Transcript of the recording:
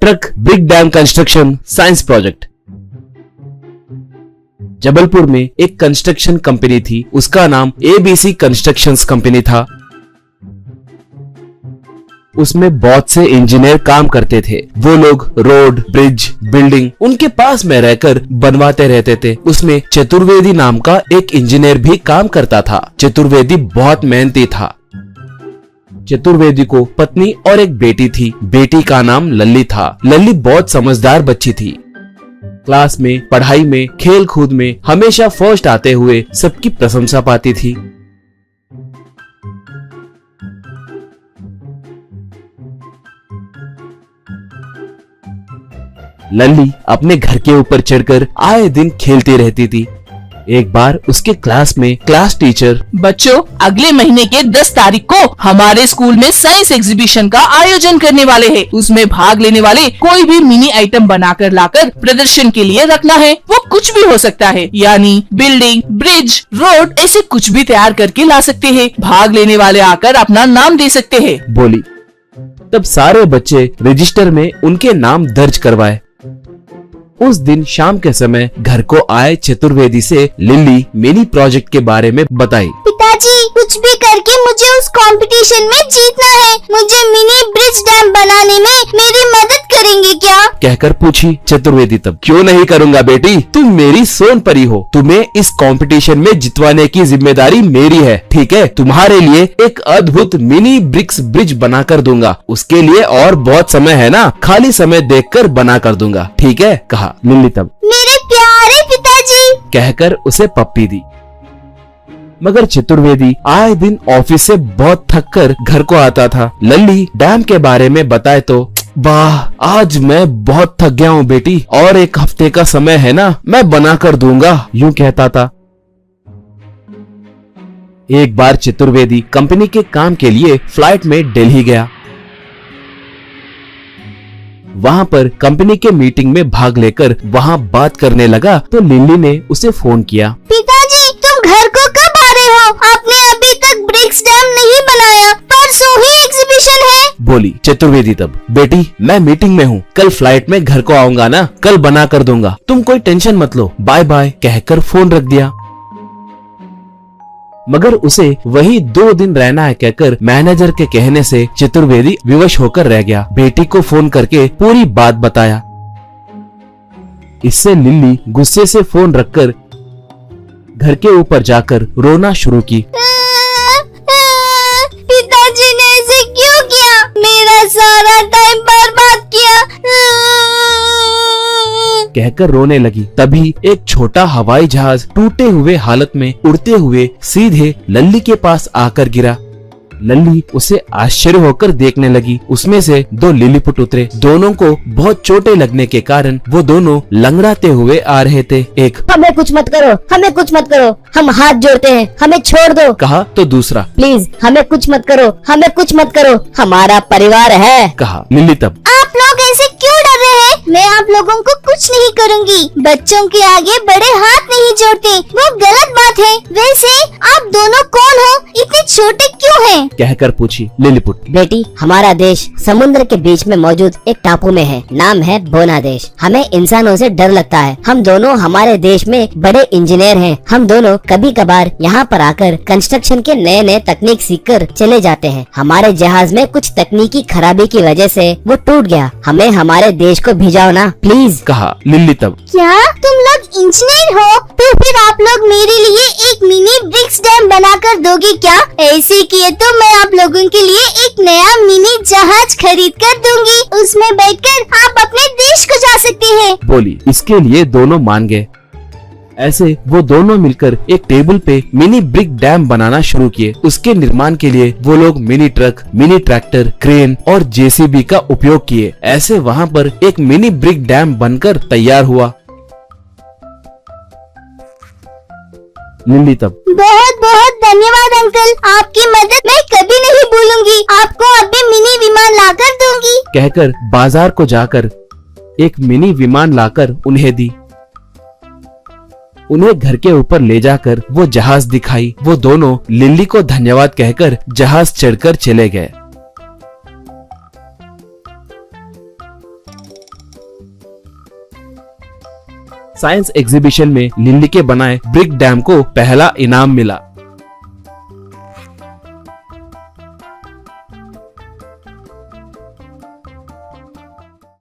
Truck big dam construction science project. Jabalpur में एक construction company थी, उसका नाम ABC कंस्ट्रक्शंस कंपनी था। उसमें बहुत से इंजीनियर काम करते थे। वो लोग रोड, ब्रिज, बिल्डिंग उनके पास में रहकर बनवाते रहते थे। उसमें चतुर्वेदी नाम का एक इंजीनियर भी काम करता था। चतुर्वेदी बहुत मेहनती था। चतुर्वेदी को पत्नी और एक बेटी थी। बेटी का नाम लल्ली था। लल्ली बहुत समझदार बच्ची थी। क्लास में, पढ़ाई में, खेल कूद में हमेशा फर्स्ट आते हुए सबकी प्रशंसा पाती थी। लल्ली अपने घर के ऊपर चढ़कर आए दिन खेलती रहती थी। एक बार उसके क्लास में क्लास टीचर, बच्चों, अगले महीने के 10 तारीख को हमारे स्कूल में साइंस एग्जीबिशन का आयोजन करने वाले हैं। उसमें भाग लेने वाले कोई भी मिनी आइटम बनाकर लाकर प्रदर्शन के लिए रखना है। वो कुछ भी हो सकता है, यानी बिल्डिंग, ब्रिज, रोड, ऐसे कुछ भी तैयार करके ला सकते हैं। भाग लेने वाले आकर अपना नाम दे सकते हैं, बोली। तब सारे बच्चे रजिस्टर में उनके नाम दर्ज करवाए। उस दिन शाम के समय घर को आए चतुर्वेदी से लिल्ली मिनी प्रोजेक्ट के बारे में बताई। पिताजी, कुछ भी करके मुझे उस कंपटीशन में जीतना है। मुझे मिनी ब्रिज डैम बनाने में मेरी मदद करेंगे क्या? कहकर पूछी चतुर्वेदी। तब, क्यों नहीं करूँगा बेटी, तुम मेरी सोन परी हो। तुम्हें इस कंपटीशन में जितवाने की जिम्मेदारी मेरी है, ठीक है? तुम्हारे लिए एक अद्भुत मिनी ब्रिक्स ब्रिज बना कर दूंगा। उसके लिए और बहुत समय है ना, खाली समय देखकर बना कर दूंगा, ठीक है? कहा लिल्ली। तब, मेरे प्यारे पिताजी, कहकर उसे पप्पी दी। मगर चतुर्वेदी आए दिन ऑफिस से बहुत थक कर घर को आता था। लल्ली डैम के बारे में बताए तो, वाह, आज मैं बहुत थक गया हूँ बेटी, और एक हफ्ते का समय है ना, मैं बना कर दूंगा, यूं कहता था। एक बार चतुर्वेदी कंपनी के काम के लिए फ्लाइट में दिल्ली गया। वहाँ पर कंपनी के मीटिंग में भाग लेकर वहाँ बात करने लगा तो लिल्ली ने उसे फोन किया। पिताजी, तुम घर को कब आ रहे हो? आपने अभी तक ब्रिक्स डैम नहीं बनाया, परसों ही एग्जीबिशन है, बोली चतुर्वेदी। तब, बेटी, मैं मीटिंग में हूँ, कल फ्लाइट में घर को आऊंगा ना, कल बना कर दूंगा, तुम कोई टेंशन मत लो, बाय बाय कहकर फोन रख दिया। मगर उसे वही 2 दिन रहना है कहकर मैनेजर के कहने से चतुर्वेदी विवश होकर रह गया। बेटी को फोन करके पूरी बात बताया। इससे लिल्ली गुस्से से फोन रखकर घर के ऊपर जाकर रोना शुरू की। पिताजी ने ऐसे क्यों किया? मेरा सारा टाइम बर्बाद किया, कहकर रोने लगी। तभी एक छोटा हवाई जहाज टूटे हुए हालत में उड़ते हुए सीधे लल्ली के पास आकर गिरा। लल्ली उसे आश्चर्य होकर देखने लगी। उसमें से 2 लिलीपुट उतरे। दोनों को बहुत चोटें लगने के कारण वो दोनों लंगड़ाते हुए आ रहे थे। एक, हमें कुछ मत करो, हमें कुछ मत करो, हम हाथ जोड़ते हैं, हमें छोड़ दो, कहा तो दूसरा, प्लीज हमें कुछ मत करो, हमें कुछ मत करो, हमारा परिवार है, कहा लिल्ली। तब, आप लोग ऐसे क्यों डर रहे हैं? मैं आप लोगों को कुछ नहीं करूंगी। बच्चों के आगे बड़े हाथ नहीं जोड़ते, वो गलत बात है। वैसे आप दोनों कौन हो? इतने छोटे क्यों हैं? कहकर पूछी लिलीपुट। बेटी, हमारा देश समुद्र के बीच में मौजूद एक टापू में है, नाम है बोना देश। हमें इंसानों से डर लगता है। हम दोनों हमारे देश में बड़े इंजीनियर हैं। हम दोनों कभी कभार यहाँ पर आकर कंस्ट्रक्शन के नए नए तकनीक सीखकर चले जाते हैं। हमारे जहाज में कुछ तकनीकी खराबी की वजह से वो टूट गया। हमें हमारे देश को भिजाओ ना, प्लीज, कहा लिल्ली। तब, क्या तुम लोग इंजीनियर हो? तो फिर आप लोग मेरे लिए एक मिनी ब्रिक्स डैम बनाकर दोगे क्या? ऐसे किए तो मैं आप लोगों के लिए एक नया मिनी जहाज खरीद कर दूंगी। उसमें बैठकर आप अपने देश को जा सकते हैं, बोली। इसके लिए दोनों मान गए। ऐसे वो दोनों मिलकर एक टेबल पे मिनी ब्रिक डैम बनाना शुरू किए। उसके निर्माण के लिए वो लोग mini truck, mini tractor, crane और JCB का उपयोग किए। ऐसे वहाँ पर एक मिनी ब्रिक डैम बनकर तैयार हुआ। लिल्ली। तब, बहुत बहुत धन्यवाद अंकल, आपकी मदद मैं कभी नहीं भूलूंगी। आपको अभी मिनी विमान लाकर दूंगी, कहकर बाजार को जाकर एक मिनी विमान लाकर उन्हें दी। उन्हें घर के ऊपर ले जाकर वो जहाज दिखाई। वो दोनों लिल्ली को धन्यवाद कहकर जहाज चढ़कर चले गए। साइंस एग्जीबिशन में लिली के बनाए ब्रिक डैम को पहला इनाम मिला।